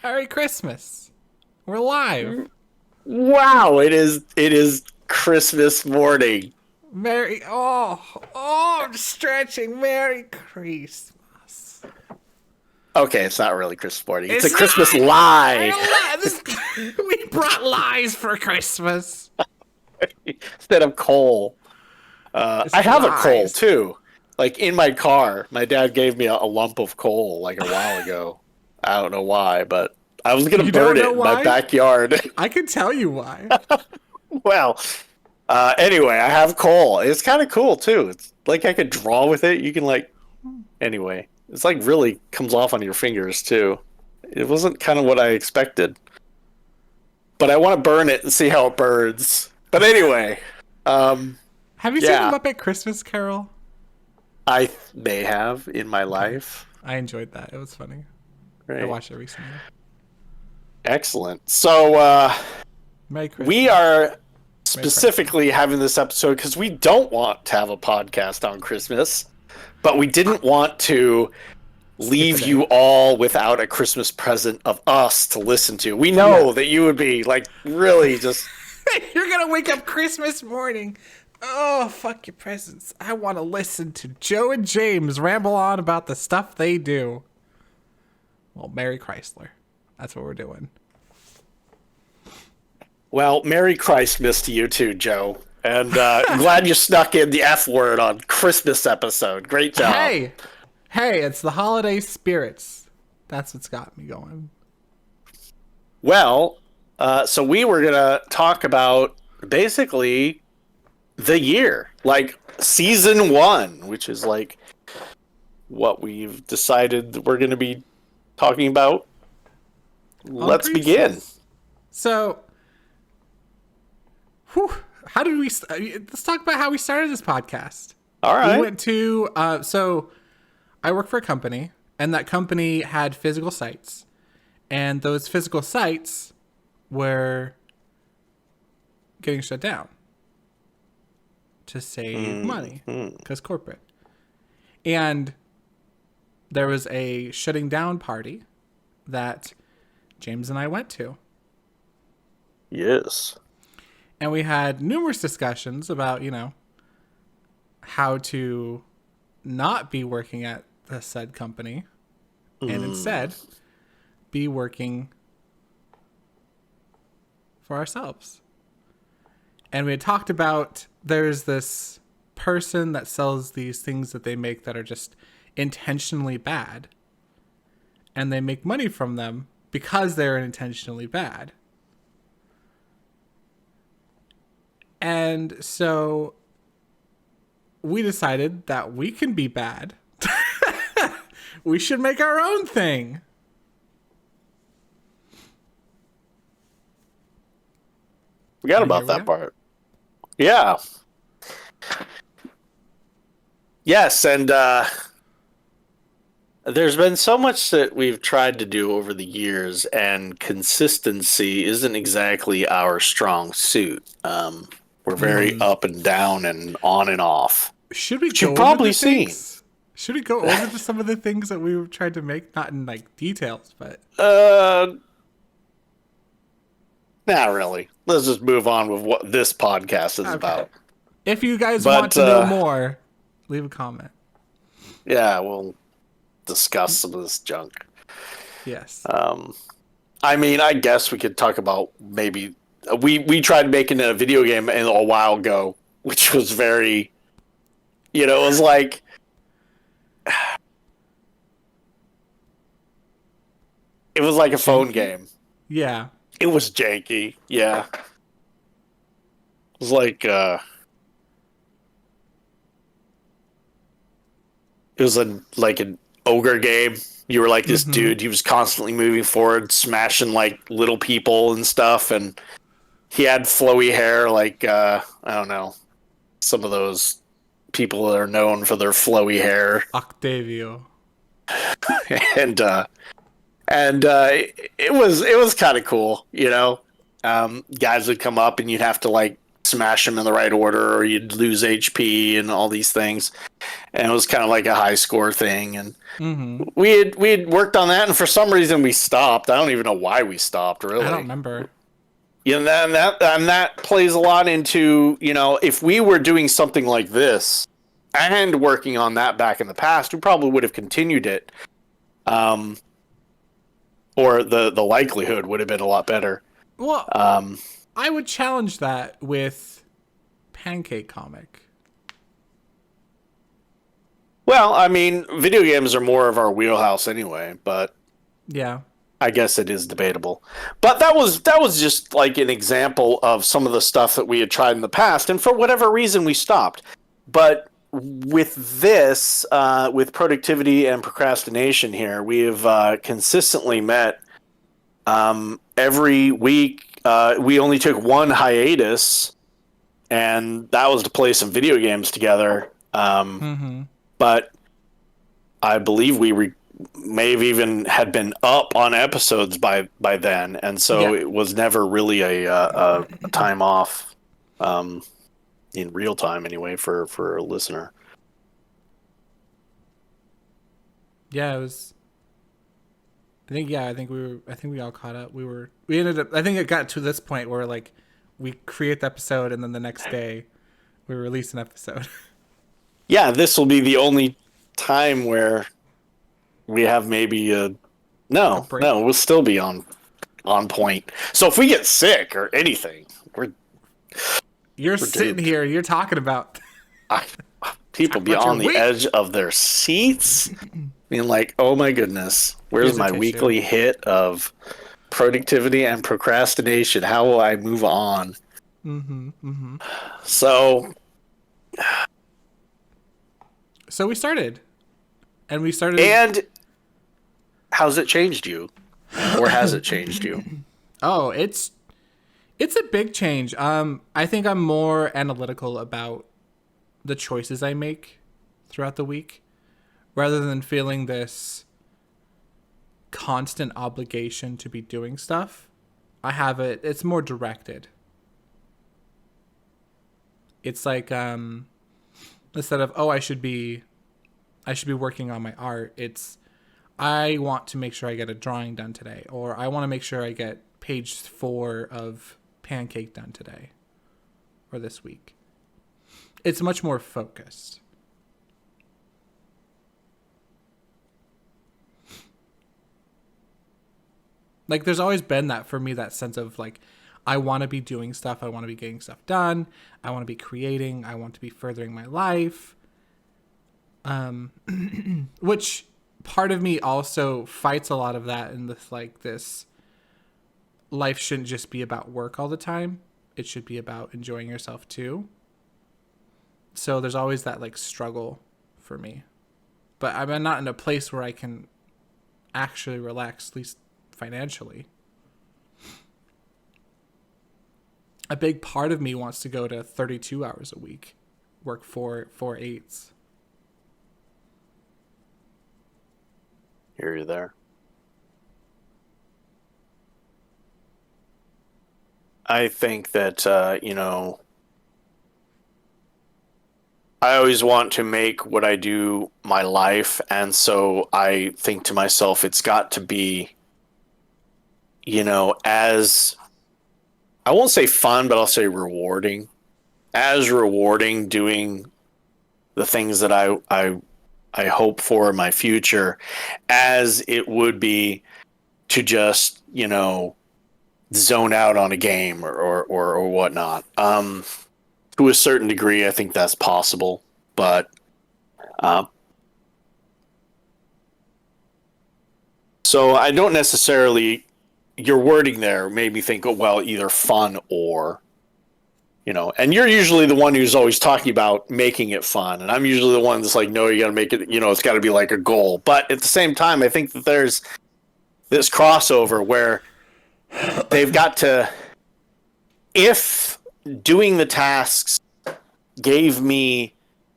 Merry Christmas. We're live. Wow, it is Christmas morning. I'm stretching. Merry Christmas. Okay, it's not really Christmas morning. It's a It's Christmas not. lie. We brought lies for Christmas. Instead of coal. It's I have a coal lies. too. Like in my car. My dad gave me a lump of coal like a while ago. I don't know why, but I was gonna You burn don't it know in my why? backyard. I can tell you why. Well, anyway, I have coal. It's kind of cool too. It's like I could draw with it. You can anyway, it's like really comes off on your fingers too. It wasn't kind of what I expected, but I want to burn it and see how it burns. But anyway, Have you seen yeah, the Muppet Christmas Carol? I may have in my life. I enjoyed that. It was funny. I Right. watched it recently. Excellent. So Merry Christmas. we are specifically having this episode because we don't want to have a podcast on Christmas, but we didn't want to leave you all without a Christmas present of us to listen to. We know that you would be like really just You're gonna wake up Christmas morning. Oh, fuck your presents. I want to listen to Joe and James ramble on about the stuff they do. Well, Merry Chrysler. That's what we're doing. well, Merry Christmas to you too, Joe. And glad you snuck in the F word on Christmas episode. Great job. Hey, it's the holiday spirits. That's what's got me going. Well, so we were gonna talk about basically the year, like season 1, which is like what we've decided we're gonna be talking about. Let's begin. So, how did we? Let's talk about how we started this podcast. All right. We went to. So, I work for a company, and that company had physical sites, and those physical sites were getting shut down to save money because corporate. And there was a shutting down party that James and I went to. Yes. And we had numerous discussions about, how to not be working at the said company and instead be working for ourselves. And we had talked about there's this person that sells these things that they make that are just intentionally bad. And they make money from them because they're intentionally bad. And so we decided that we can be bad. We should make our own thing. Forgot about that part. Yeah. Yes, and there's been so much that we've tried to do over the years, and consistency isn't exactly our strong suit. We're very up and down and on and off. Should we Which go you've probably over the seen. things? Should we go over some of the things that we tried to make? Not in details, but Not really. Let's just move on with what this podcast is about. If you guys want to know more, leave a comment. Yeah, we'll discuss some of this junk. Yes. I mean, I guess we could talk about maybe we tried making a video game a while ago, which was very, it was like it was like a phone game. Yeah. It was janky. Yeah. It was like it was like an ogre game. You were like this dude. He was constantly moving forward, smashing like little people and stuff, and he had flowy hair, like I don't know, some of those people that are known for their flowy hair. Octavio. and it was kind of cool, Guys would come up and you'd have to like smash them in the right order, or you'd lose HP and all these things. And it was kind of like a high score thing. And Mm-hmm. we had worked on that, and for some reason we stopped. I don't even know why we stopped, really. I don't remember. Yeah, and that plays a lot into, if we were doing something like this and working on that back in the past, we probably would have continued it. Or the likelihood would have been a lot better. Well, I would challenge that with Pancake Comic. Well, I mean, video games are more of our wheelhouse anyway, but Yeah. I guess it is debatable. But that was just like an example of some of the stuff that we had tried in the past, and for whatever reason we stopped. But with this, with productivity and procrastination here, we have consistently met every week. We only took one hiatus, and that was to play some video games together. Mm-hmm. But I believe we may have even had been up on episodes by then, and so it was never really a time off, in real time anyway, for a listener. Yeah, it was. I think we all caught up. We ended up. I think it got to this point where like we create the episode and then the next day we release an episode. Yeah, this will be the only time where we have maybe no, we'll still be on point. So if we get sick or anything, You're sitting doomed. here. You're talking about. People be About your on the week. edge of their seats, being like, "Oh my goodness, where's Here's a my tissue." weekly hit of productivity and procrastination? How will I move on?" Mm-hmm. Mm-hmm. So So we started, and we started. And how's it changed you? Or has it changed you? Oh, it's a big change. I think I'm more analytical about the choices I make throughout the week, rather than feeling this constant obligation to be doing stuff. I have it. It's more directed. It's like instead of I should be working on my art. It's I want to make sure I get a drawing done today, or I want to make sure I get page 4 of Pancake done today or this week. It's much more focused. Like there's always been that for me, that sense of like I want to be doing stuff, I want to be getting stuff done, I want to be creating, I want to be furthering my life. Which part of me also fights a lot of that in this life shouldn't just be about work all the time. It should be about enjoying yourself too. So there's always that like struggle for me. But I'm not in a place where I can actually relax, at least financially. A big part of me wants to go to 32 hours a week, work 4 8s. Hear you there. I think that, I always want to make what I do my life, and so I think to myself, it's got to be, as, I won't say fun, but I'll say rewarding. As rewarding doing the things that I hope for in my future as it would be to just, zone out on a game or whatnot. To a certain degree, I think that's possible, but so I don't necessarily, your wording there made me think, either fun or, and you're usually the one who's always talking about making it fun, and I'm usually the one that's like, no, you got to make it, it's got to be like a goal. But at the same time, I think that there's this crossover where they've got to, if doing the tasks gave me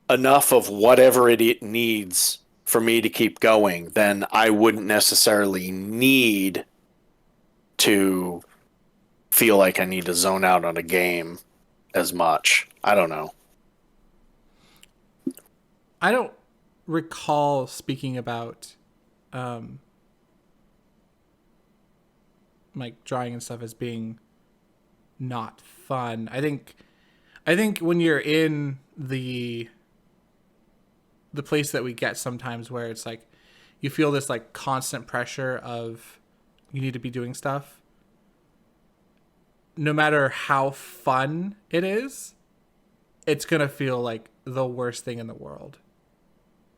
enough of whatever it needs for me to keep going, then I wouldn't necessarily need to feel like I need to zone out on a game. as much. I don't know. I don't recall speaking about like drawing and stuff as being not fun. I think when you're in the place that we get sometimes where it's like you feel this like constant pressure of you need to be doing stuff, no matter how fun it is, it's gonna feel like the worst thing in the world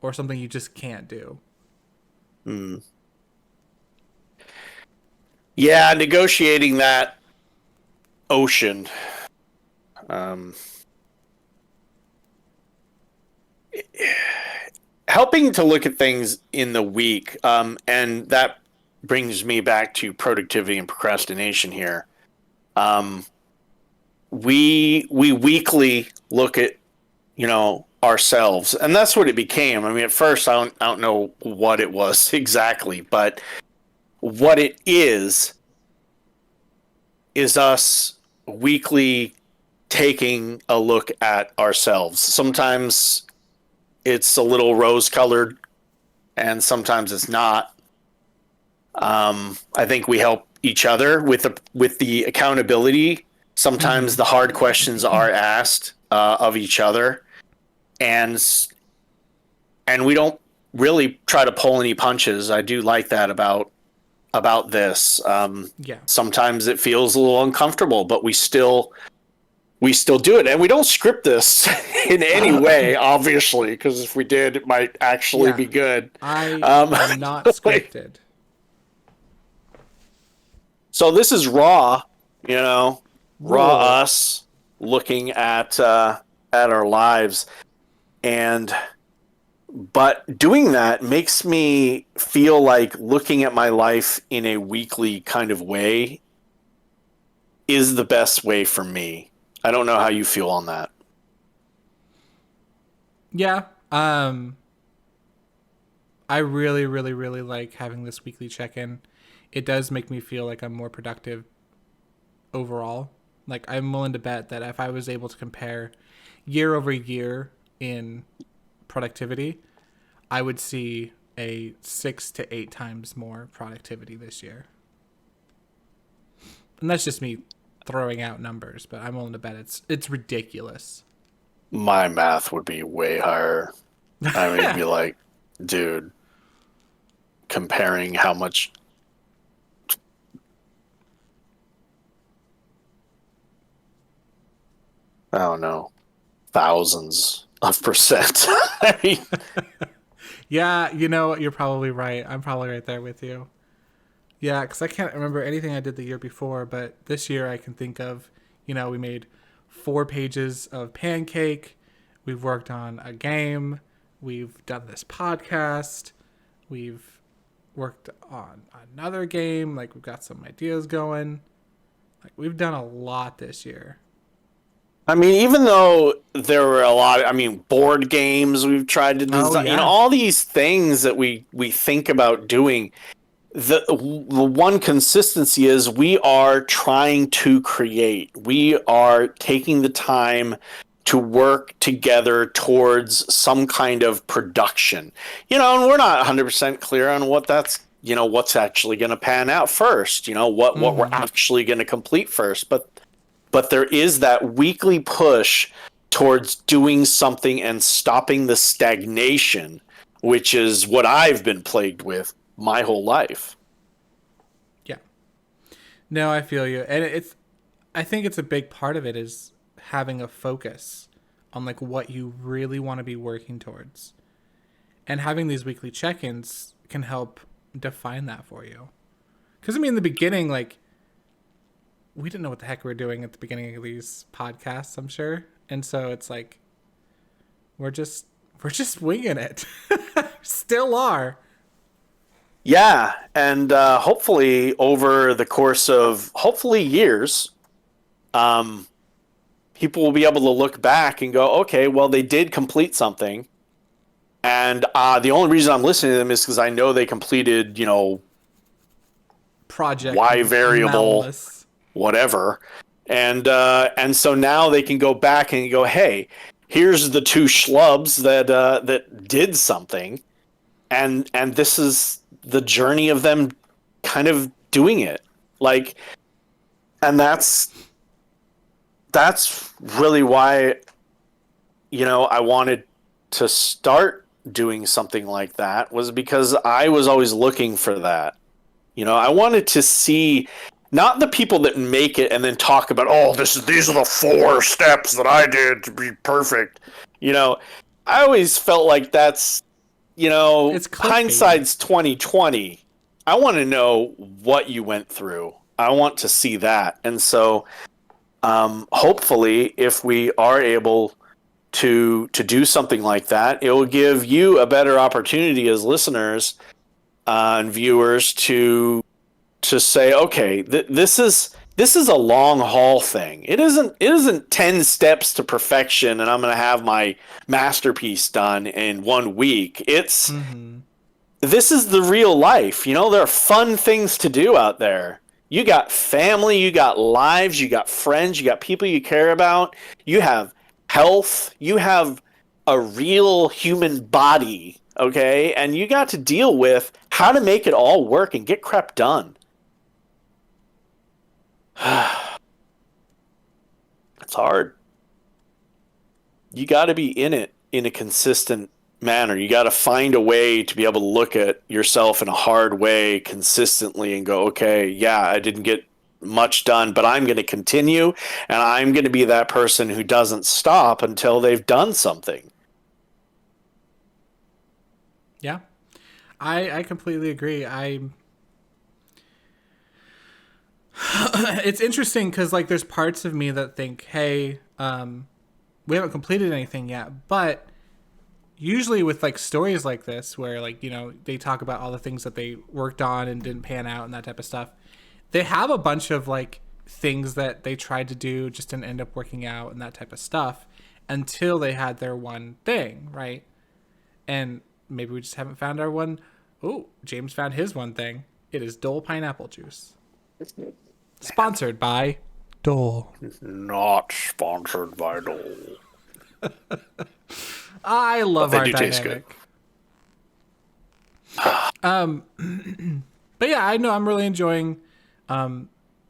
or something you just can't do. Yeah, negotiating that ocean. Um, Helping to look at things in the week, and that brings me back to productivity and procrastination here. Um, we weekly look at ourselves, and that's what it became. I mean, at first I don't know what it was exactly, but what it is us weekly taking a look at ourselves. Sometimes it's a little rose colored and sometimes it's not. I think we help each other with the accountability. Sometimes the hard questions are asked of each other, and we don't really try to pull any punches. I do like that about this. Yeah. Sometimes it feels a little uncomfortable, but we still do it, and we don't script this in any way, obviously, because if we did, it might actually be good. I am not scripted. So this is raw, raw us looking at our lives, but doing that makes me feel like looking at my life in a weekly kind of way is the best way for me. I don't know how you feel on that. Yeah. I really, really, really like having this weekly check-in. It does make me feel like I'm more productive overall. Like, I'm willing to bet that if I was able to compare year over year in productivity, I would see a 6 to 8 times more productivity this year. And that's just me throwing out numbers, but I'm willing to bet it's ridiculous. My math would be way higher. I mean, it'd be like, dude, comparing how much. I don't know, thousands of percent. I mean, Yeah, you're probably right. I'm probably right there with you. Yeah, because I can't remember anything I did the year before, but this year I can think of, we made 4 pages of Pancake. We've worked on a game. We've done this podcast. We've worked on another game. Like, we've got some ideas going. Like, we've done a lot this year. I mean, even though there were a lot of, board games we've tried to design, yeah. all these things that we think about doing, the one consistency is we are trying to create. We are taking the time to work together towards some kind of production. And we're not 100% clear on what that's, what's actually going to pan out first, what we're actually going to complete first. But there is that weekly push towards doing something and stopping the stagnation, which is what I've been plagued with my whole life. Yeah. No, I feel you. And I think it's a big part of it is having a focus on like what you really want to be working towards. And having these weekly check-ins can help define that for you. Because in the beginning, like, we didn't know what the heck we were doing at the beginning of these podcasts, I'm sure. And so it's like, we're just winging it. Still are. Yeah. And hopefully over the course of years, people will be able to look back and go, okay, well, they did complete something. And the only reason I'm listening to them is because I know they completed, Project Y variable. Malmus. Whatever, And so now they can go back and go, hey, here's the two schlubs that did something, and this is the journey of them kind of doing it, like, and that's really why, I wanted to start doing something like that, was because I was always looking for that. I wanted to see not the people that make it and then talk about, oh, these are the 4 steps that I did to be perfect. I always felt like that's, It's clickbait. hindsight's 2020. I want to know what you went through. I want to see that. And so hopefully, if we are able to do something like that, it will give you a better opportunity as listeners and viewers to say, okay, this is a long haul thing. It isn't 10 steps to perfection and I'm going to have my masterpiece done in 1 week. It's This is the real life. There are fun things to do out there. You got family, you got lives, you got friends, you got people you care about. You have health, you have a real human body, okay? And you got to deal with how to make it all work and get crap done. It's hard. You got to be in it in a consistent manner. You got to find a way to be able to look at yourself in a hard way consistently and go, okay, yeah, I didn't get much done, but I'm going to continue, and I'm going to be that person who doesn't stop until they've done something. Yeah, I completely agree. It's interesting because, like, there's parts of me that think, hey, we haven't completed anything yet, but usually with, like, stories like this where, like, they talk about all the things that they worked on and didn't pan out and that type of stuff, they have a bunch of, like, things that they tried to do just didn't end up working out and that type of stuff until they had their one thing, right? And maybe we just haven't found our one. Oh, James found his one thing. It is Dole pineapple juice. Sponsored by Dole. Not sponsored by Dole. I love But our they do taste good. But yeah, I know I'm really enjoying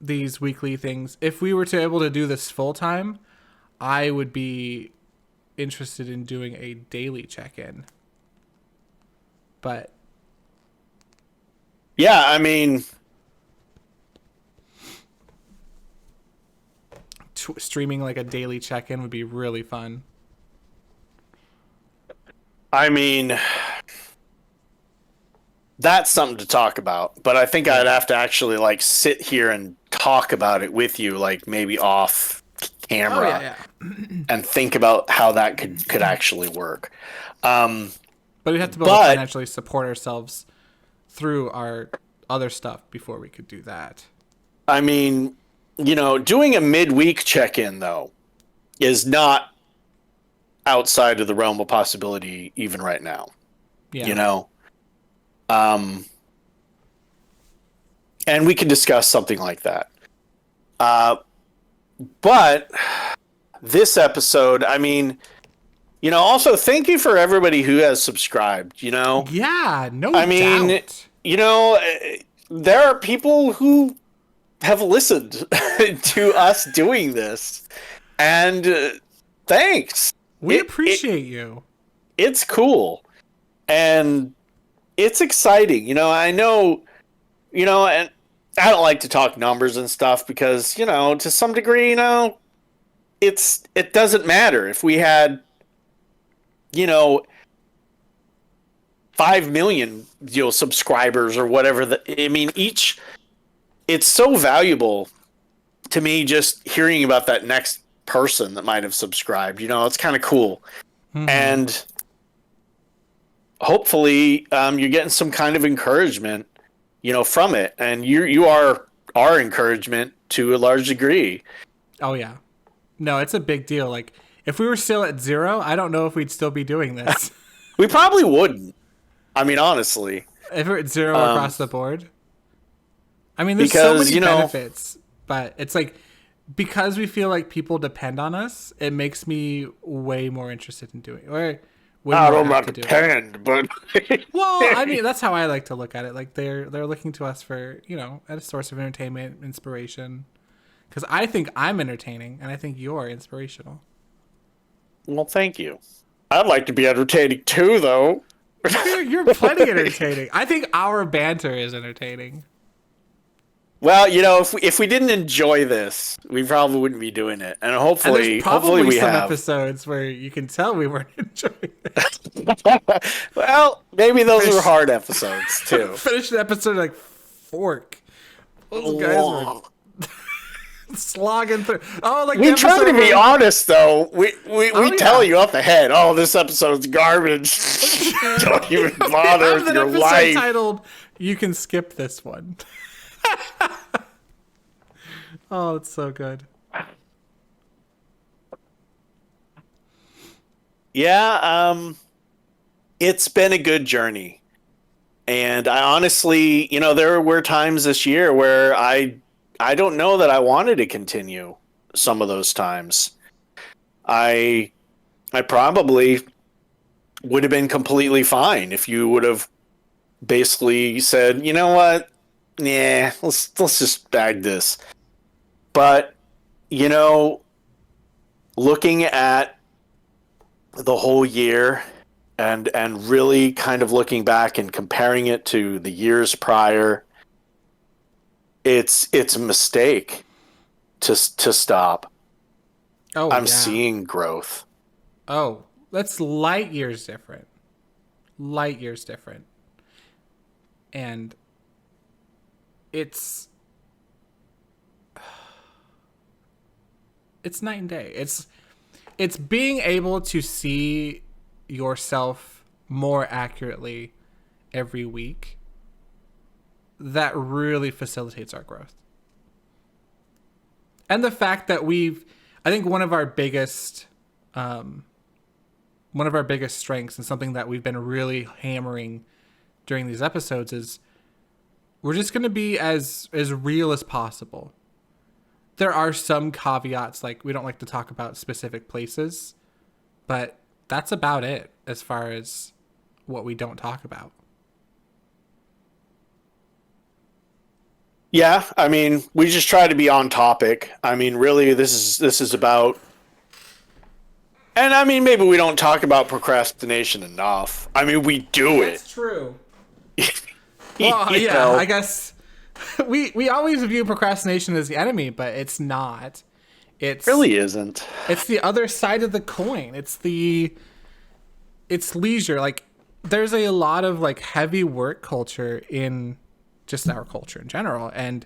these weekly things. If we were to able to do this full time, I would be interested in doing a daily check-in. But yeah, I mean, streaming like a daily check-in would be really fun. I mean, that's something to talk about, but I think I'd have to actually, like, sit here and talk about it with you, like, maybe off camera, and think about how that could actually work. But we have to be able to financially support ourselves through our other stuff before we could do that. I mean, doing a midweek check-in, though, is not outside of the realm of possibility even right now. Yeah. And we can discuss something like that. But this episode, I mean, also thank you for everybody who has subscribed, Yeah, no I mean, doubt. There are people who have listened to us doing this, and thanks. We appreciate you. It's cool, and it's exciting. I know, and I don't like to talk numbers and stuff because, to some degree, it doesn't matter if we had, 5 million, subscribers or whatever. It's so valuable to me just hearing about that next person that might have subscribed. It's kind of cool. Mm-hmm. And hopefully you're getting some kind of encouragement, from it. And you are our encouragement to a large degree. Oh, yeah. No, it's a big deal. Like, if we were still at 0, I don't know if we'd still be doing this. We probably wouldn't. I mean, honestly. If we're at 0 across the board. I mean, there's so many benefits, but it's like because we feel like people depend on us, it makes me way more interested in doing, or way I more don't know apt about to do it. depend, but Well, I mean, that's how I like to look at it. Like they're looking to us for, a source of entertainment, inspiration. Because I think I'm entertaining, and I think you're inspirational. well, thank you. I'd like to be entertaining too, though. You're plenty entertaining. I think our banter is entertaining. Well, if we didn't enjoy this, we probably wouldn't be doing it. And And there's hopefully probably we some have. episodes where you can tell we weren't enjoying it. Well, maybe those were hard episodes too. Finish the episode like fork. Those guys were slogging through. Oh, like We the try to episode be where- honest, though. We yeah. tell you up ahead. Oh, this episode's garbage. Don't even bother have with an your episode life. titled "You Can Skip This One." Oh, it's so good. Yeah, it's been a good journey. And I honestly, there were times this year where I don't know that I wanted to continue some of those times. I probably would have been completely fine if you would have basically said, you know what? Yeah, let's just bag this. But, looking at the whole year and really kind of looking back and comparing it to the years prior, it's a mistake to stop. Oh, I'm yeah. seeing growth. Oh, that's light years different. Light years different. And it's night and day. It's being able to see yourself more accurately every week that really facilitates our growth. And the fact that I think one of our biggest strengths, and something that we've been really hammering during these episodes, is we're just going to be as real as possible. There are some caveats, like we don't like to talk about specific places, but that's about it as far as what we don't talk about. Yeah, I mean, we just try to be on topic. I mean, really, this is about, and I mean, maybe we don't talk about procrastination enough. I mean, we do it. That's true. You Well, yeah, know? I guess we always view procrastination as the enemy, but it's not. It's Really isn't. It's the other side of the coin. It's leisure. Like, there's a lot of like heavy work culture in just our culture in general, and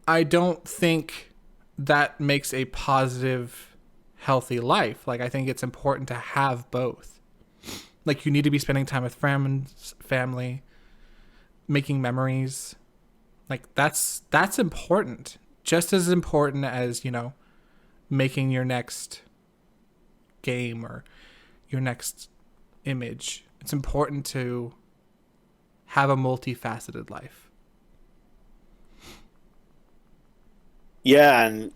I don't think that makes a positive, healthy life. Like, I think it's important to have both. Like, you need to be spending time with friends, family, making memories. Like, that's important. Just as important as, making your next game or your next image. It's important to have a multifaceted life. Yeah, and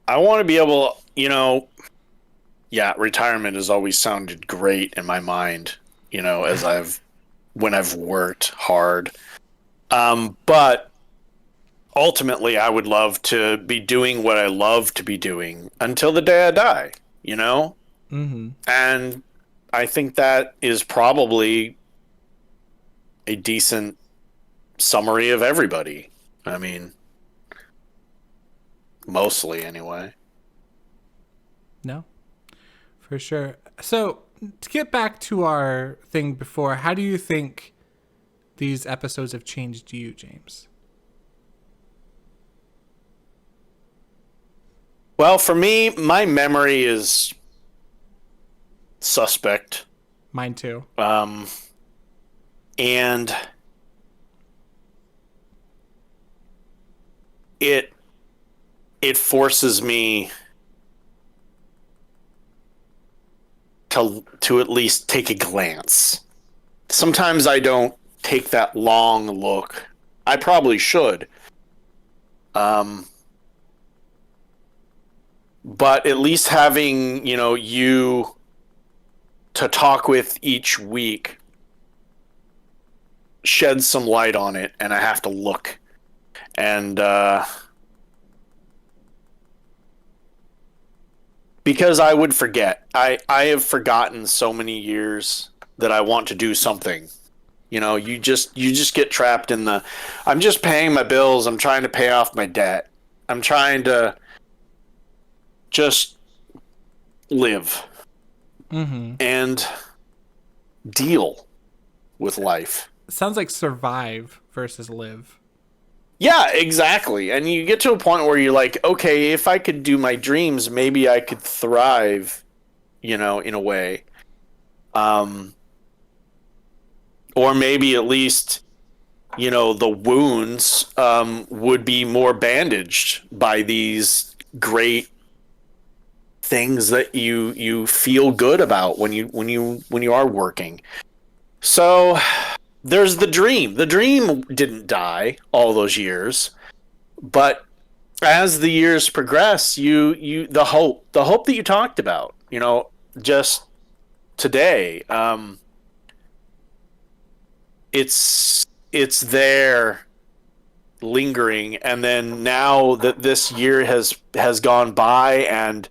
I want to be able, retirement has always sounded great in my mind, when I've worked hard. But ultimately, I would love to be doing what I love to be doing until the day I die, Mm-hmm. And I think that is probably a decent summary of everybody. I mean, mostly anyway. No, for sure. So, to get back to our thing before, how do you think these episodes have changed you, James? Well, for me, my memory is suspect. Mine too. And it forces me to at least take a glance. Sometimes I don't take that long look. I probably should. but at least having, you to talk with each week sheds some light on it, and I have to look. And because I would forget. I have forgotten so many years that I want to do something. You just get trapped in the I'm just paying my bills, I'm trying to pay off my debt. I'm trying to just live and deal with life. Sounds like survive versus live. Yeah, exactly. And you get to a point where you're like, okay, if I could do my dreams, maybe I could thrive, in a way. Or maybe at least, the wounds would be more bandaged by these great things that you feel good about when you are working. So there's the dream. The dream didn't die all those years, but as the years progress, the hope that you talked about, just today, it's there lingering, and then now that this year has gone by, and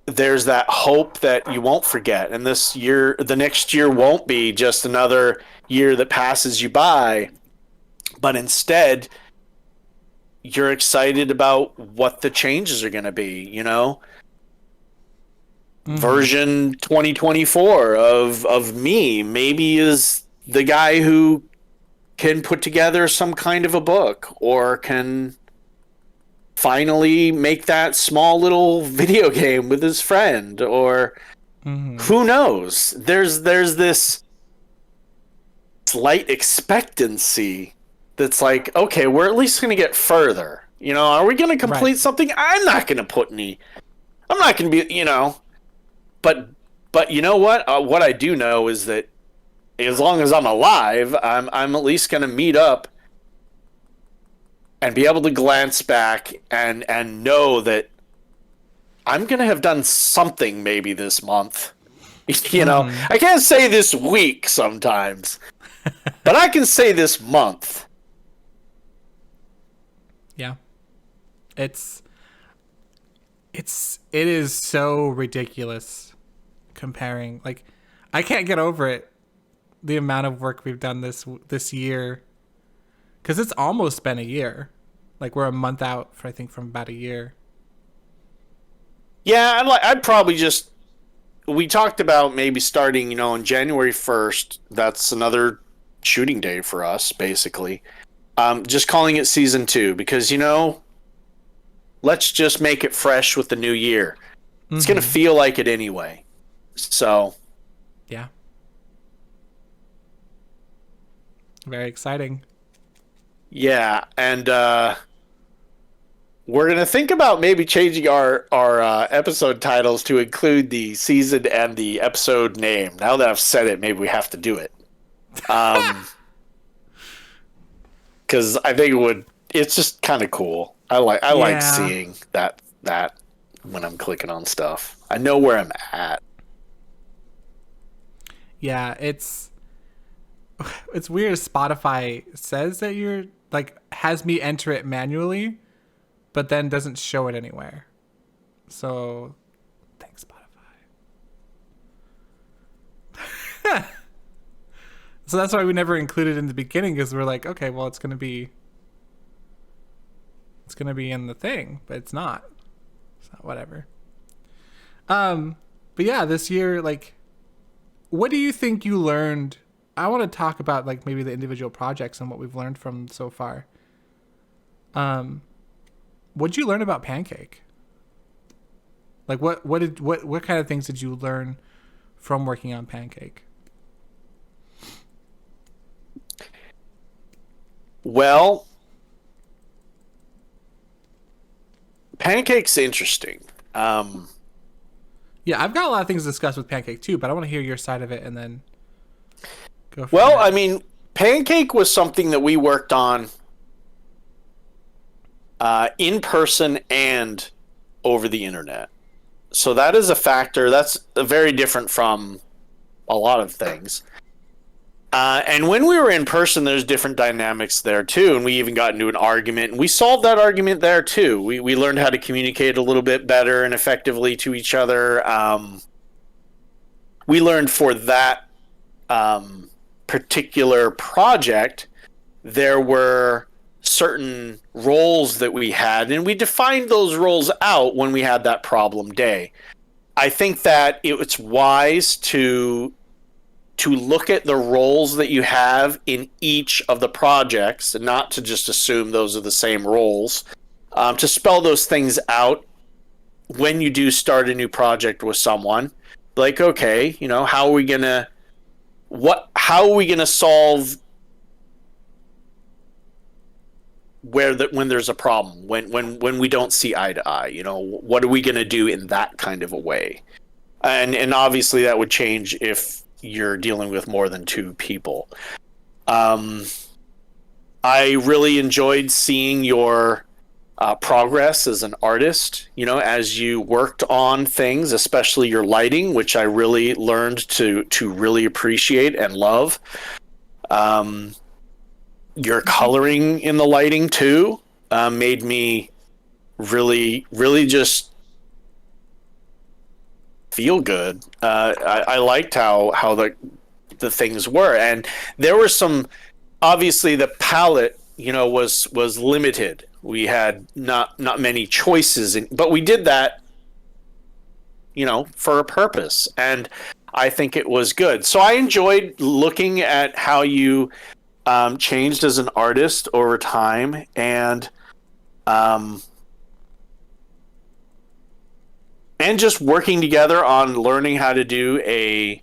there's that hope that you won't forget, and the next year won't be just another year that passes you by, but instead you're excited about what the changes are going to be, version 2024 of me maybe is the guy who can put together some kind of a book, or can finally make that small little video game with his friend, or who knows. There's this slight expectancy that's like, okay, we're at least going to get further. Are we going to complete something? I'm not going to be, but you know what? What I do know is that as long as I'm alive, I'm at least going to meet up and be able to glance back and know that I'm going to have done something maybe this month. I can't say this week sometimes, but I can say this month. Yeah. It is so ridiculous comparing. Like, I can't get over it, the amount of work we've done this year, because it's almost been a year. Like, we're a month out, from about a year. Yeah, I'd probably we talked about maybe starting, on January 1st. That's another shooting day for us, basically. Just calling it season 2, because, let's just make it fresh with the new year. It's going to feel like it anyway. So, yeah. Very exciting. Yeah, and we're going to think about maybe changing our episode titles to include the season and the episode name. Now that I've said it, maybe we have to do it. Because I think it's just kind of cool. I like seeing that when I'm clicking on stuff. I know where I'm at. Yeah, it's weird. Spotify says that you're has me enter it manually, but then doesn't show it anywhere. So, thanks, Spotify. So that's why we never included it in the beginning, because we're like, okay, well, it's gonna be in the thing, but it's not. It's not, whatever. But yeah, this year, what do you think you learned? I want to talk about maybe the individual projects and what we've learned from so far. What'd you learn about Pancake? What kind of things did you learn from working on Pancake? Well, Pancake's interesting. Yeah, I've got a lot of things to discuss with Pancake too, but I want to hear your side of it and then go from Well, there. I mean, Pancake was something that we worked on in person and over the internet. So that is a factor. That's very different from a lot of things. And when we were in person, there's different dynamics there too. And we even got into an argument, and we solved that argument there too. We learned how to communicate a little bit better and effectively to each other. We learned for that particular project, there were certain roles that we had, and we defined those roles out when we had that problem day. I think that it's wise to look at the roles that you have in each of the projects and not to just assume those are the same roles, to spell those things out when you do start a new project with someone. Like, okay, how are we gonna solve when there's a problem, when we don't see eye to eye, what are we gonna do in that kind of a way? And obviously that would change if you're dealing with more than two people. I really enjoyed seeing your progress as an artist, as you worked on things, especially your lighting, which I really learned to really appreciate and love. Your coloring in the lighting too made me really, really just feel good. I liked how the things were, and there were some. Obviously, the palette, was limited. We had not many choices, but we did that, for a purpose, and I think it was good. So I enjoyed looking at how you changed as an artist over time, and just working together on learning how to do a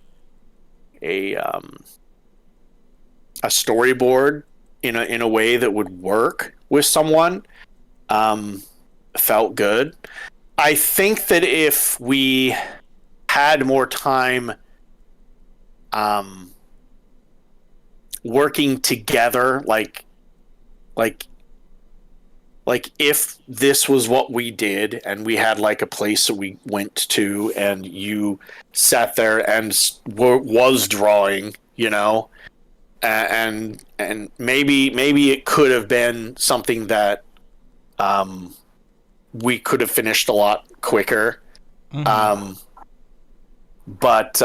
storyboard in a way that would work with someone felt good. I think that if we had more time working together, like if this was what we did and we had like a place that we went to and you sat there and was drawing, and maybe it could have been something that we could have finished a lot quicker. Mm-hmm. But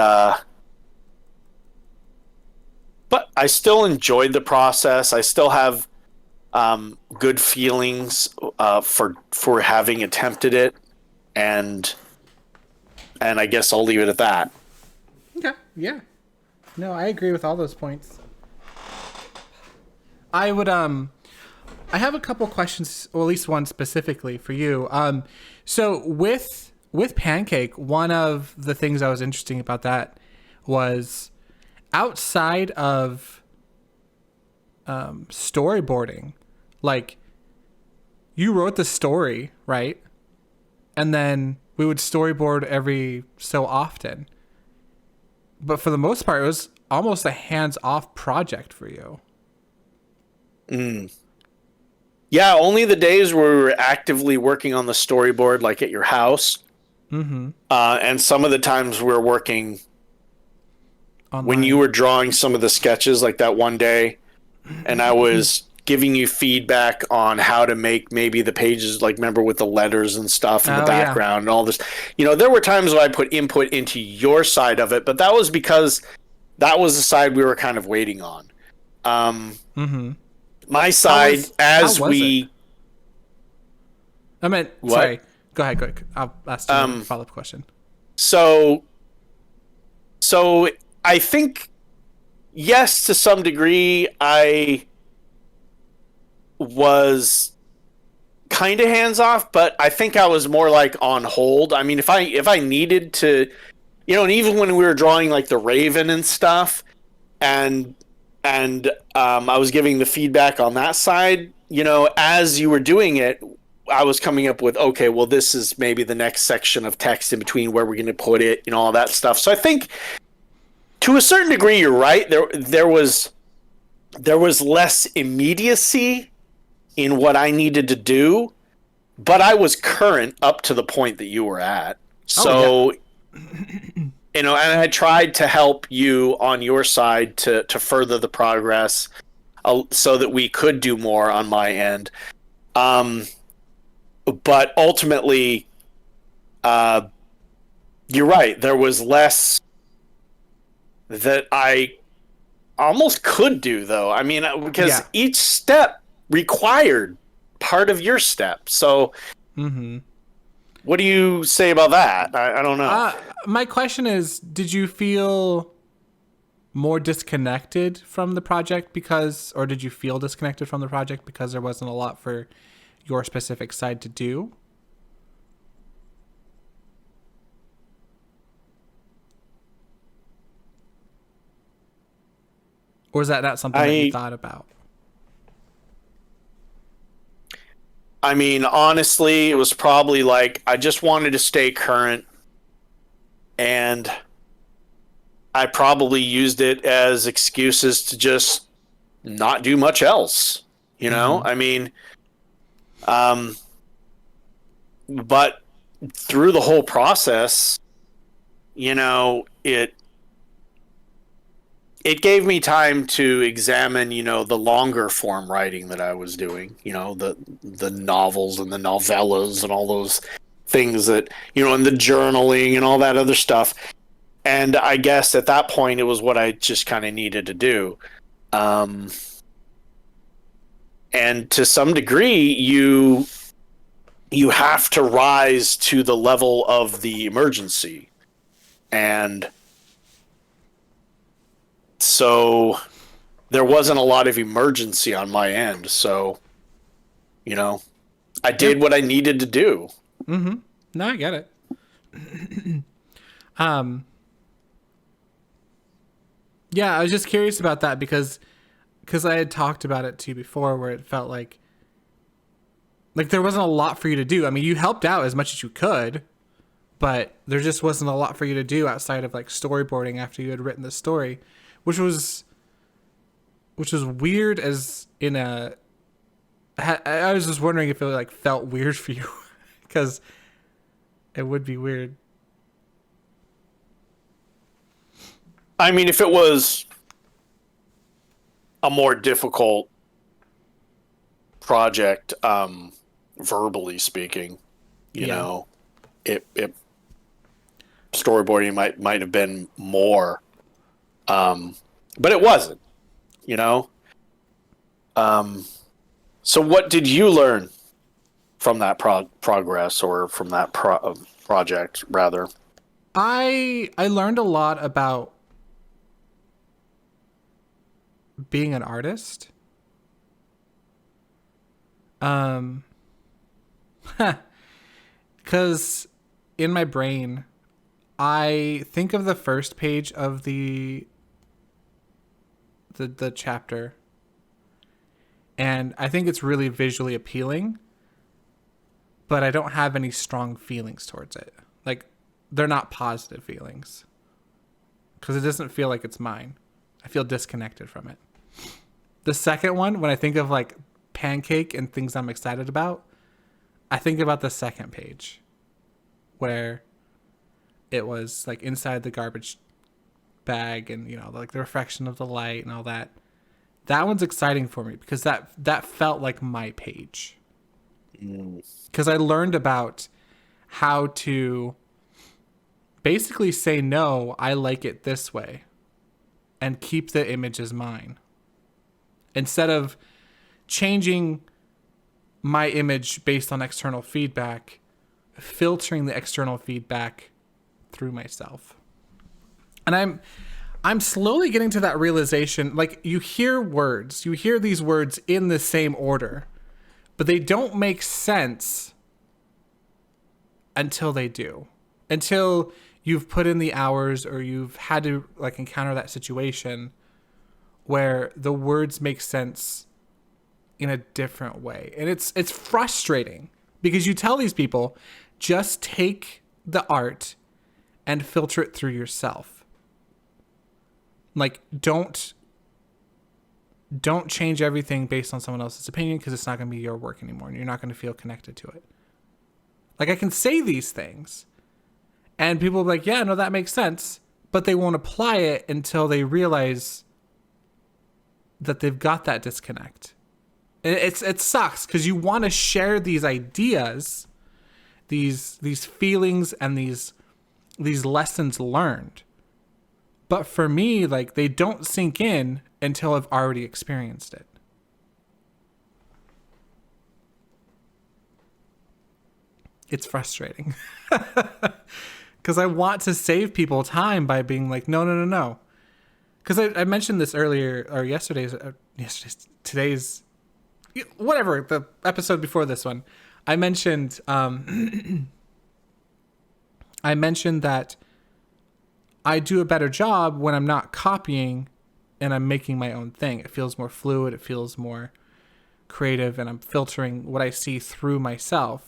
I still enjoyed the process. I still have good feelings for having attempted it, and I guess I'll leave it at that. Okay. Yeah. No, I agree with all those points. I would I have a couple questions, or at least one specifically for you. So with Pancake, one of the things that was interesting about that was outside of storyboarding, like you wrote the story, right? And then we would storyboard every so often. But for the most part, it was almost a hands-off project for you. Yeah, only the days where we were actively working on the storyboard, like at your house. Mm-hmm. And some of the times we were working online. When you were drawing some of the sketches, like that one day, and I was giving you feedback on how to make maybe the pages, like remember with the letters and stuff in the background and all this. There were times when I put input into your side of it, but that was because that was the side we were kind of waiting on. My side, I meant, what? Sorry. Go ahead. I'll ask you a follow-up question. So I think, yes, to some degree, I was kind of hands-off, but I think I was more like on hold. I mean, if I needed to, and even when we were drawing like the Raven and stuff, and I was giving the feedback on that side, as you were doing it, I was coming up with, okay, well, this is maybe the next section of text in between where we're going to put it, all that stuff. So I think to a certain degree, you're right. There was less immediacy in what I needed to do. but I was current up to the point that you were at. Oh yeah. So, and I tried to help you on your side to further the progress, so that we could do more on my end. Um, but ultimately, uh, you're right. There was less that I almost could do, though. I mean, because Yeah. each step required part of your step. So, Mm-hmm. what do you say about that? I don't know. My question is, did you feel more disconnected from the project because, or did you feel disconnected from the project because there wasn't a lot for your specific side to do? Or is that not something that you I thought about? I mean, honestly, it was probably like I just wanted to stay current, and I probably used it as excuses to just not do much else. Mm-hmm. I mean, um, but through the whole process, it gave me time to examine, the longer form writing that I was doing, the novels and the novellas and all those things that, and the journaling and all that other stuff. And I guess at that point it was what I just kind of needed to do. Um, and to some degree, you have to rise to the level of the emergency. And so there wasn't a lot of emergency on my end. So, you know, I Yeah. did what I needed to do. Mm-hmm. No, I get it. Um, yeah, I was just curious about that because I had talked about it too before, where it felt like there wasn't a lot for you to do. I mean, you helped out as much as you could, but there just wasn't a lot for you to do outside of like storyboarding after you had written the story, which was weird. As in a, I was just wondering if it like felt weird for you, because it would be weird. I mean, if it was a more difficult project, verbally speaking, you Yeah. know, it storyboarding might have been more, um, but it wasn't. You know, um, so what did you learn from that progress, or from that project rather? I learned a lot about being an artist. Um, because in my brain, I think of the first page of the chapter, and I think it's really visually appealing, but I don't have any strong feelings towards it. Like, they're not positive feelings because it doesn't feel like it's mine. I feel disconnected from it. The second one, when I think of like Pancake and things I'm excited about, I think about the second page where it was like inside the garbage bag, and like the reflection of the light and all that. That one's exciting for me because that felt like my page. Mm. Because I learned about how to basically say no, I like it this way, and keep the image as mine. Instead of changing my image based on external feedback, filtering the external feedback through myself. And I'm slowly getting to that realization. Like, you hear these words in the same order, but they don't make sense until they do. Until you've put in the hours, or you've had to like encounter that situation where the words make sense in a different way. And it's frustrating because you tell these people, just take the art and filter it through yourself. Like, don't change everything based on someone else's opinion, because it's not going to be your work anymore and you're not going to feel connected to it. Like, I can say these things, and people will be like, yeah, no, that makes sense. But they won't apply it until they realize that they've got that disconnect. It sucks because you want to share these ideas, these feelings, and these lessons learned. But for me, like, they don't sink in until I've already experienced it. It's frustrating. Because I want to save people time by being like, no. Because I mentioned this earlier, or today's, whatever, the episode before this one. I mentioned, I mentioned that I do a better job when I'm not copying and I'm making my own thing. It feels more fluid. It feels more creative, and I'm filtering what I see through myself.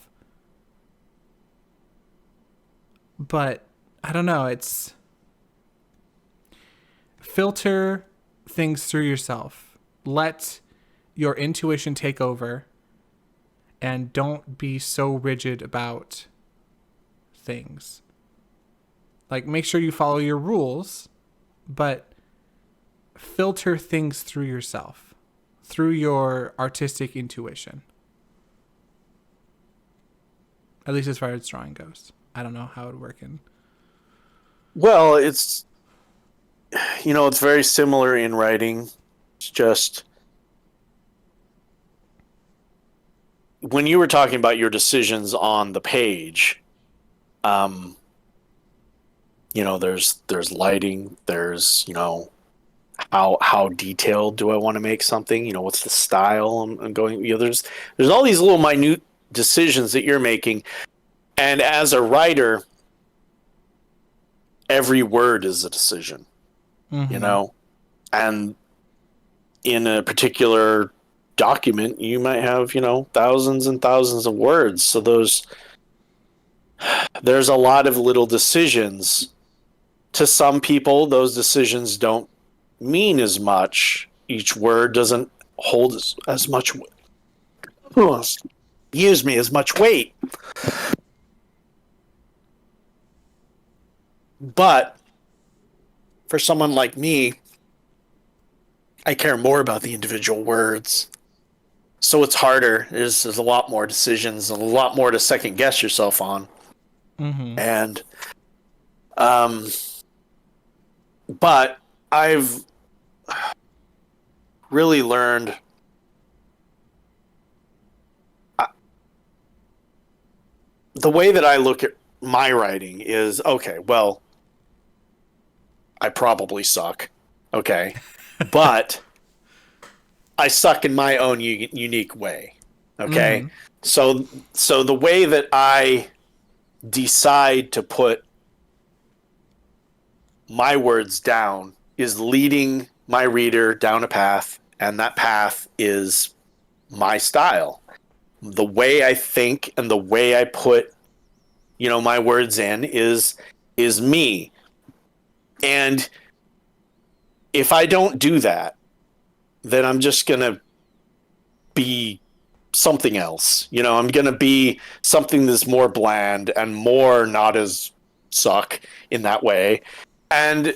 But I don't know. It's filter things through yourself. Let your intuition take over, and don't be so rigid about things. Like, make sure you follow your rules, but filter things through yourself, through your artistic intuition. At least as far as drawing goes. I don't know how it would work in. Well, it's very similar in writing. It's just when you were talking about your decisions on the page, there's lighting, there's, how detailed do I want to make something? What's the style I'm going, there's all these little minute decisions that you're making. And as a writer, every word is a decision, and in a particular document, you might have, thousands and thousands of words. So there's a lot of little decisions. To some people, those decisions don't mean as much. Each word doesn't hold as much, as much weight. But for someone like me, I care more about the individual words. So it's harder. There's a lot more decisions and a lot more to second guess yourself on. Mm-hmm. And, but I've really learned the way that I look at my writing is, okay, well, I probably suck. Okay. But I suck in my own unique way. Okay. Mm-hmm. So the way that I decide to put my words down is leading my reader down a path, and that path is my style. The way I think and the way I put, my words in is me. And if I don't do that, then I'm just going to be something else. I'm going to be something that's more bland and more not as suck in that way. And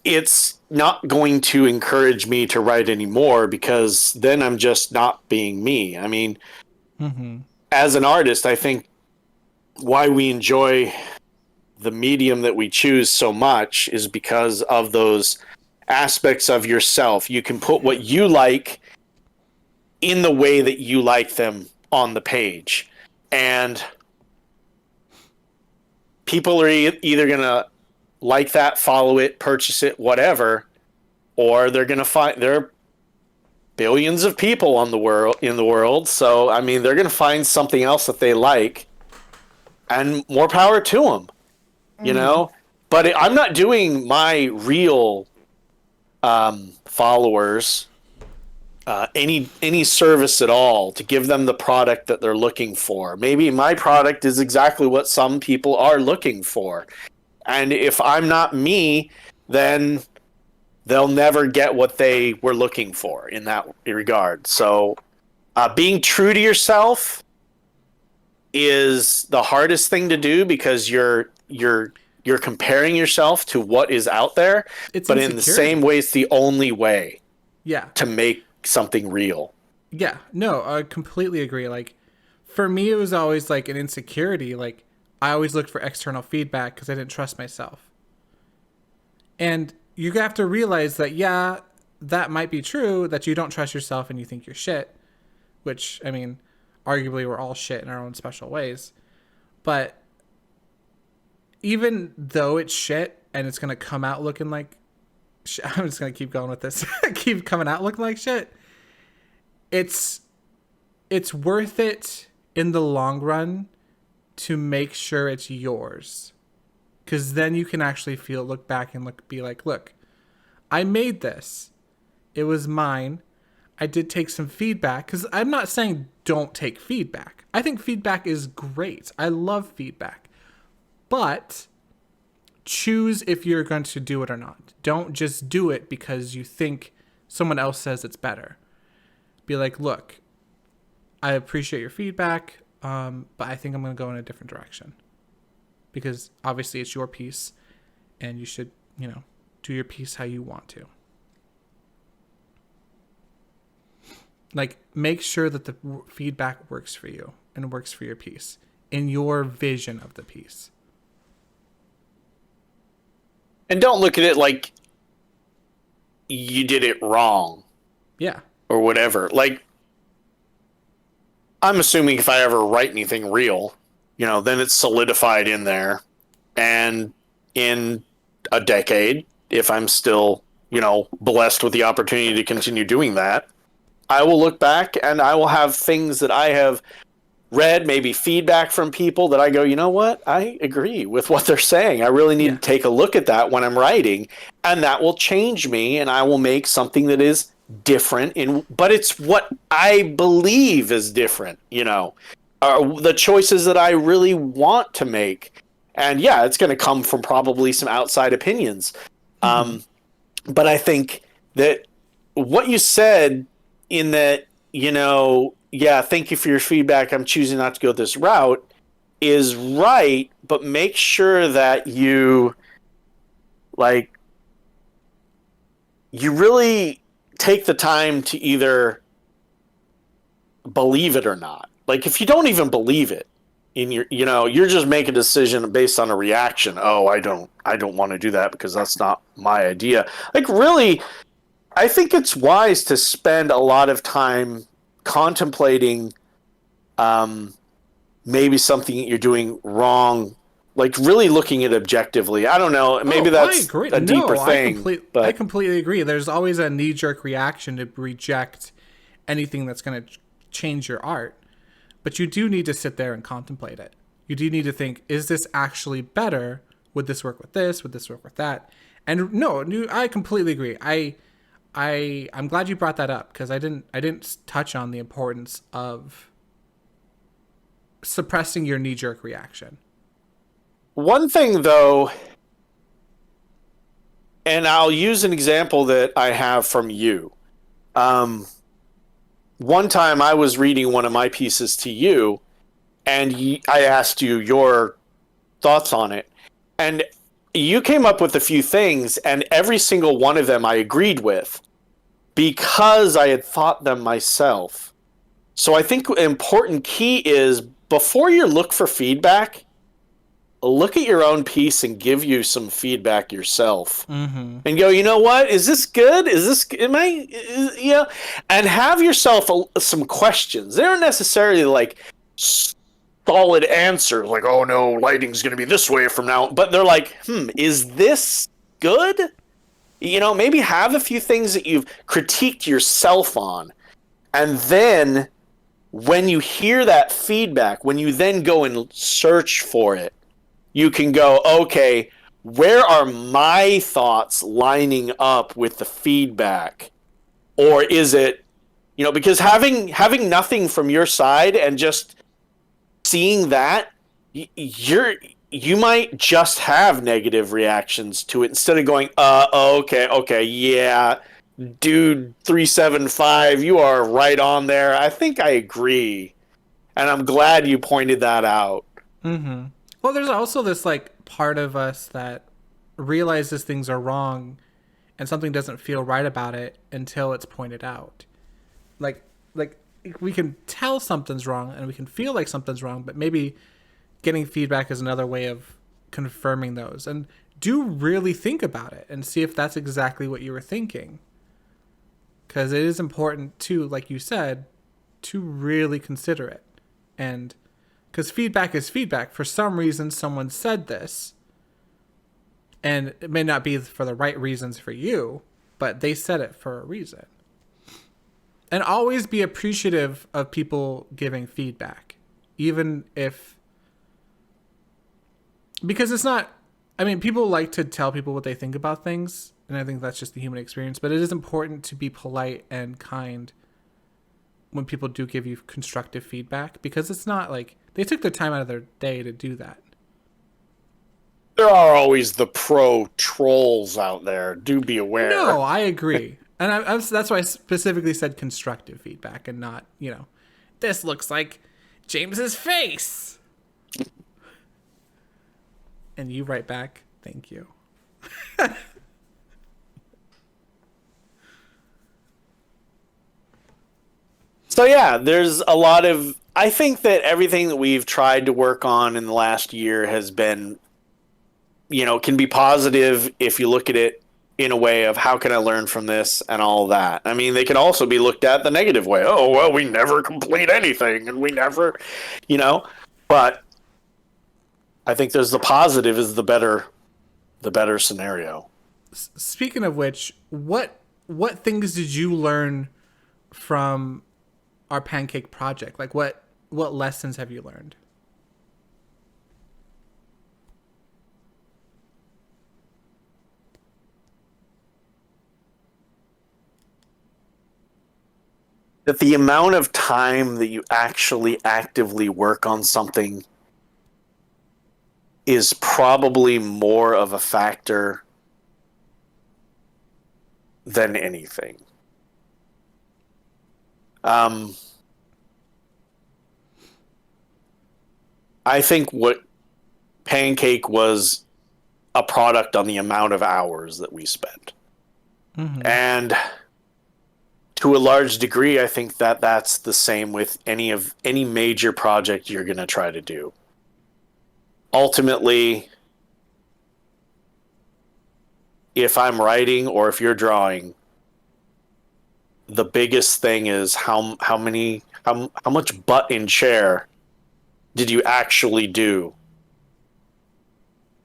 it's not going to encourage me to write anymore, because then I'm just not being me. I mean, as an artist, I think why we enjoy the medium that we choose so much is because of those aspects of yourself. You can put what you like in the way that you like them on the page. And people are either going to like that, follow it, purchase it, whatever, or they're going to find there are billions of people in the world. So, I mean, they're going to find something else that they like, and more power to them, But I'm not doing my real followers any service at all to give them the product that they're looking for. Maybe my product is exactly what some people are looking for. And if I'm not me, then they'll never get what they were looking for in that regard. So being true to yourself is the hardest thing to do because you're comparing yourself to what is out there, It's but in the same insecurity. way it's the only way Yeah. to make something real. Yeah. No, I completely agree. Like, for me, it was always like an insecurity. Like, I always looked for external feedback because I didn't trust myself. And you have to realize that, yeah, that might be true, that you don't trust yourself and you think you're shit, which, I mean, arguably we're all shit in our own special ways. But even though it's shit and it's going to come out looking like shit, I'm just going to keep going with this, keep coming out looking like shit, it's it's worth it in the long run to make sure it's yours, because then you can actually look back and be like, look, I made this, it was mine. I did take some feedback, because I'm not saying don't take feedback. I think feedback is great. I love feedback, but choose if you're going to do it or not. Don't just do it because you think someone else says it's better. Be like, look, I appreciate your feedback, but I think I'm going to go in a different direction, because obviously it's your piece and you should, do your piece how you want to. Like, make sure that the feedback works for you and works for your piece in your vision of the piece. And don't look at it like you did it wrong Yeah. or whatever. Like, I'm assuming if I ever write anything real, then it's solidified in there. And in a decade, if I'm still, blessed with the opportunity to continue doing that, I will look back and I will have things that I have read, maybe feedback from people that I go, you know what? I agree with what they're saying. I really need Yeah. to take a look at that when I'm writing, and that will change me, and I will make something that is different but it's what I believe is different, the choices that I really want to make. And yeah, it's going to come from probably some outside opinions. But I think that what you said in that, yeah, thank you for your feedback, I'm choosing not to go this route, is right, but make sure that you really take the time to either believe it or not. Like, if you don't even believe it in you're just making a decision based on a reaction. Oh, I don't want to do that because that's not my idea. Like, really, I think it's wise to spend a lot of time contemplating maybe something that you're doing wrong, like really looking at it objectively. I don't know. Maybe I that's agree. a deeper No, thing. I But completely agree. There's always a knee-jerk reaction to reject anything that's going to change your art. But you do need to sit there and contemplate it. You do need to think, is this actually better? Would this work with this? Would this work with that? And no, I completely agree. I'm glad you brought that up, because I didn't touch on the importance of suppressing your knee-jerk reaction. one thing, though, and I'll use an example that I have from you. One time I was reading one of my pieces to you, and I asked you your thoughts on it. And you came up with a few things, and every single one of them I agreed with because I had thought them myself. So I think an important key is, before you look for feedback, look at your own piece and give you some feedback yourself. And go, you know what? Is this good? And have yourself some questions. They aren't necessarily like solid answers, like, oh no, lighting's going to be this way from now. But they're like, is this good? Maybe have a few things that you've critiqued yourself on. And then when you hear that feedback, when you then go and search for it, you can go, okay, where are my thoughts lining up with the feedback? Or is it, because having nothing from your side and just seeing that, you might just have negative reactions to it instead of going, okay, yeah, dude 375, you are right on there. I think I agree. And I'm glad you pointed that out. Mm-hmm. Well, there's also this like part of us that realizes things are wrong and something doesn't feel right about it until it's pointed out. Like like we can tell something's wrong and we can feel like something's wrong, but maybe getting feedback is another way of confirming those. And do really think about it and see if that's exactly what you were thinking. Because it is important to, like you said, to really consider it. And because feedback is feedback. For some reason, someone said this, and it may not be for the right reasons for you, but they said it for a reason. And always be appreciative of people giving feedback, even if, because it's not, I mean, people like to tell people what they think about things, and I think that's just the human experience, but it is important to be polite and kind when people do give you constructive feedback, because it's not like they took their time out of their day to do that. There are always the pro trolls out there. Do be No, aware. I agree. And that's why I specifically said constructive feedback and not, this looks like James's face. And you write back, thank you. So yeah, there's a lot of. I think that everything that we've tried to work on in the last year has been, can be positive if you look at it in a way of how can I learn from this and all that. I mean, they can also be looked at the negative way. Oh, well, we never complete anything and we never, you know. But I think there's the positive is the better scenario. Speaking of which, what things did you learn from our pancake project? Like what lessons have you learned? That the amount of time that you actually actively work on something is probably more of a factor than anything. Um, I think what Pancake was a product on the amount of hours that we spent. Mm-hmm. And to a large degree, I think that that's the same with any major project you're going to try to do. Ultimately, if I'm writing or if you're drawing, the biggest thing is how much butt in chair did you actually do?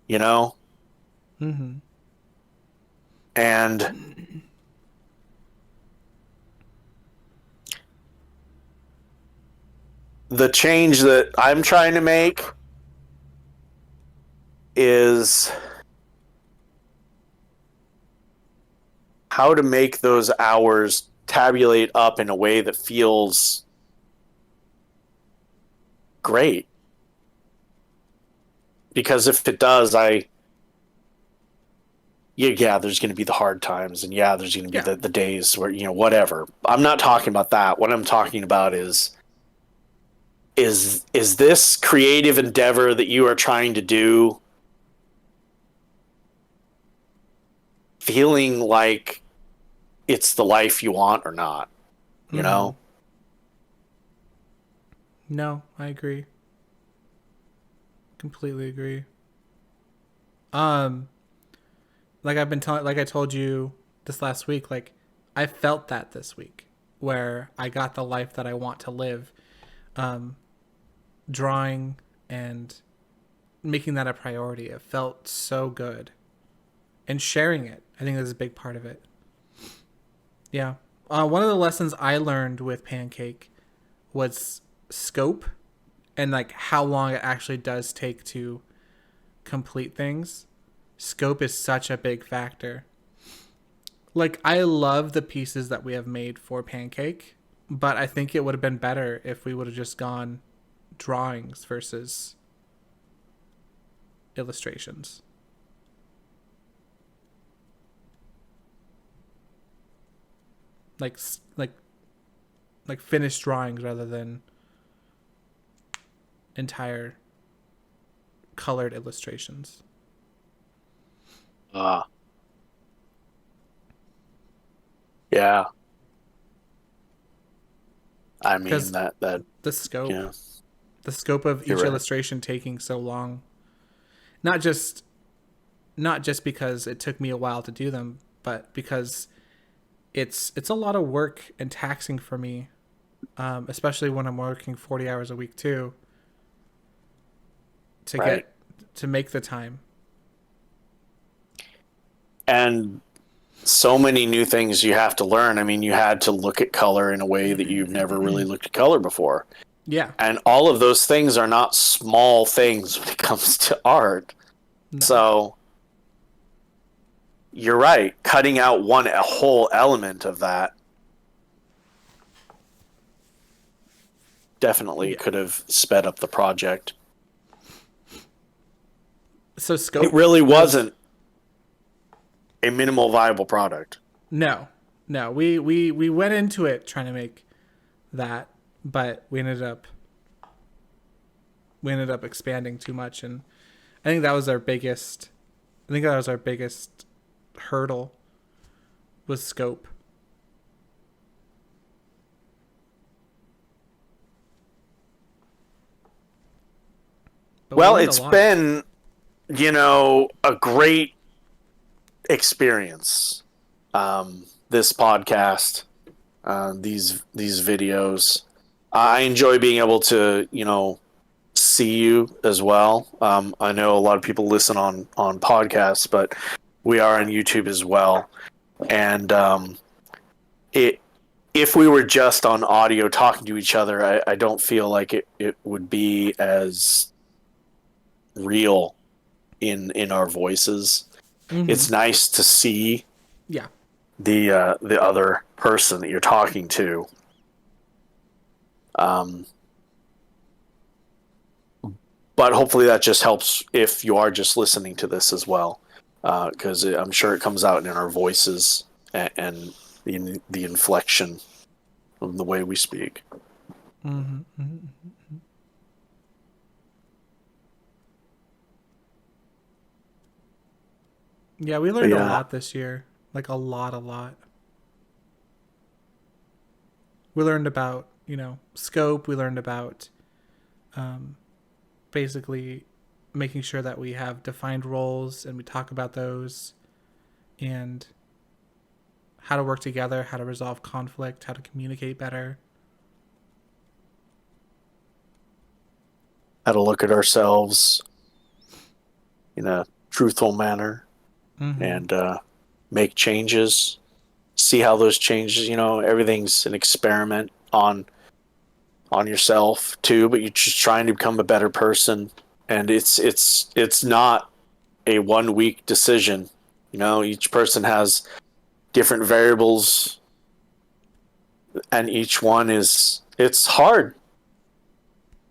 You know? Mm-hmm. And the change that I'm trying to make is how to make those hours tabulate up in a way that feels great. Because if it does, yeah, there's going to be the hard times, and yeah, there's going to be Yeah. the days where whatever. I'm not talking about that. What I'm talking about is this creative endeavor that you are trying to do feeling like it's the life you want or not? You Mm-hmm. know? No, I agree. Completely agree. Um, like I've been telling, like I told you this last week, like I felt that this week, where I got the life that I want to live. Um, Drawing and making that a priority. It felt so good. And sharing it, I think that's a big part of it. Yeah. One of the lessons I learned with Pancake was scope and like how long it actually does take to complete things. Scope is such a big factor. Like I love the pieces that we have made for Pancake, but I think it would have been better if we would have just gone drawings versus illustrations. Like like like finished drawings rather than entire colored illustrations. Uh, yeah. I mean Because that the scope, yeah, the scope of you're each right. illustration taking so long, not just not just because it took me a while to do them, but because it's a lot of work and taxing for me, especially when I'm working 40 hours a week too, to Right. get to make the time. And so many new things you have to learn. I mean, you had to look at color in a way that you've never really looked at color before. Yeah, And all of those things are not small things when it comes to art. no, So you're right. Cutting out a whole element of that definitely yeah. could have sped up the project. So It scope really was wasn't a minimal viable product. no, no. We went into it trying to make that, but we ended up expanding too much, and I think that was our biggest. I think that was our biggest hurdle was scope. But we Well, learned a it's lot. been, a great experience. This podcast, these videos. I enjoy being able to, see you as well. I know a lot of people listen on podcasts, but we are on YouTube as well. And it if we were just on audio talking to each other, I don't feel like it would be as real in our voices. Mm-hmm. It's nice to see Yeah. the other person that you're talking to. Um, but hopefully that just helps if you are just listening to this as well, because I'm sure it comes out in our voices and the inflection of the way we speak. Mm-hmm. Mm-hmm. Yeah, we But learned a yeah, lot this year. Like a lot, a lot. We learned about, scope. We learned about um, basically making sure that we have defined roles and we talk about those and how to work together, how to resolve conflict, how to communicate better. how to look at ourselves in a truthful manner Mm-hmm. and make changes. See how those changes. Everything's an experiment on yourself too, but you're just trying to become a better person. And it's not a 1 week decision. Each person has different variables, and each one is it's hard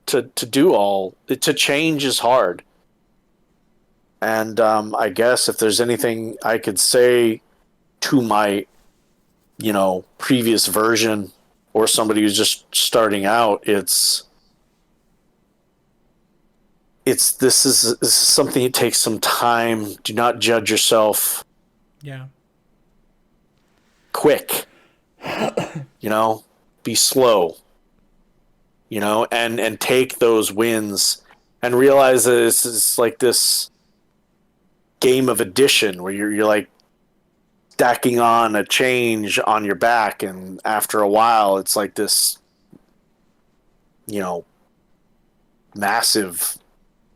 to do all. To change is hard. And I guess if there's anything I could say to my previous version or somebody who's just starting out, this is something that takes some time. Do not judge yourself Yeah. quick. Be slow. And take those wins and realize that it's like this game of addition where you're like stacking on a change on your back, and after a while it's like this you know massive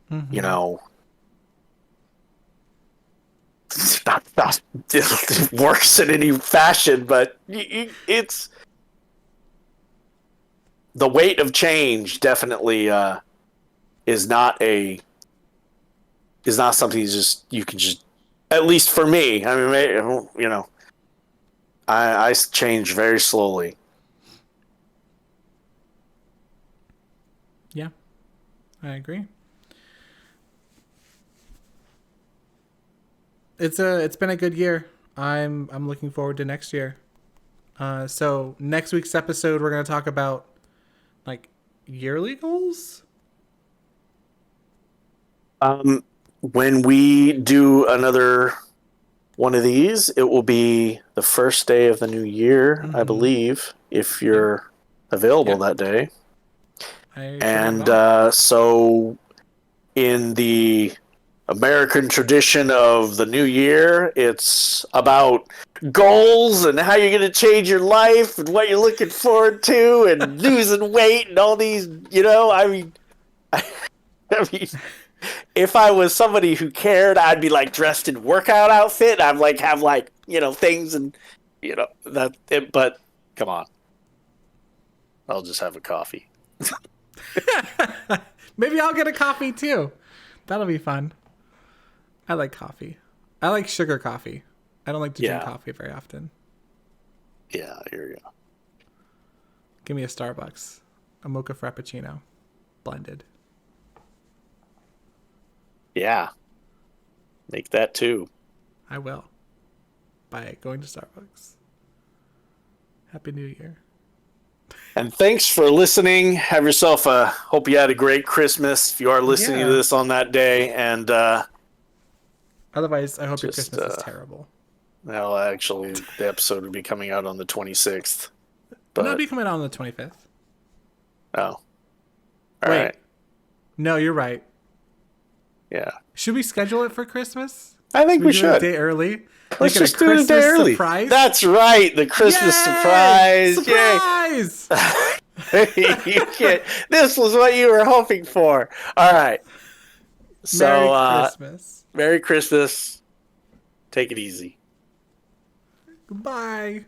you Mm-hmm. know not it works in any fashion, but it's the weight of change definitely is not a is not something you can just, at least for me. I mean, I change very slowly. Yeah, I agree. It's been a good year. I'm looking forward to next year. So next week's episode we're gonna talk about like yearly goals. When we do another one of these, it will be the first day of the new year, I believe, if you're available Yeah. that day. I should be And well. so, in the American tradition of the new year, it's about goals and how you're going to change your life and what you're looking forward to and losing weight and all these, I mean, I mean, if I was somebody who cared, I'd be like dressed in workout outfit. I'd like have like, things and, but come on, I'll just have a coffee. Maybe I'll get a coffee too. That'll be fun. I like coffee. I like sugar coffee. I don't like to drink Yeah. coffee very often. Yeah, here you go. Give me a Starbucks, a mocha frappuccino, blended. Yeah. Make that too. I will. By going to Starbucks. Happy New Year. And thanks for listening. Have yourself hope you had a great Christmas if you are listening to Yeah. this on that day. And Otherwise, I hope your just, Christmas is terrible. well, actually, the episode will be coming out on the 26th. No, it'll But, be coming out on the 25th. oh. All Wait. right. No, you're right. Yeah. Should we schedule it for Christmas? I think we do it should. a day early. Let's Make it just do it a day early. surprise. That's right. The Christmas Yay! surprise. Surprise! Yay. You can't. This was what you were hoping for. All right. So, Merry Christmas. Merry Christmas. Take it easy. Goodbye.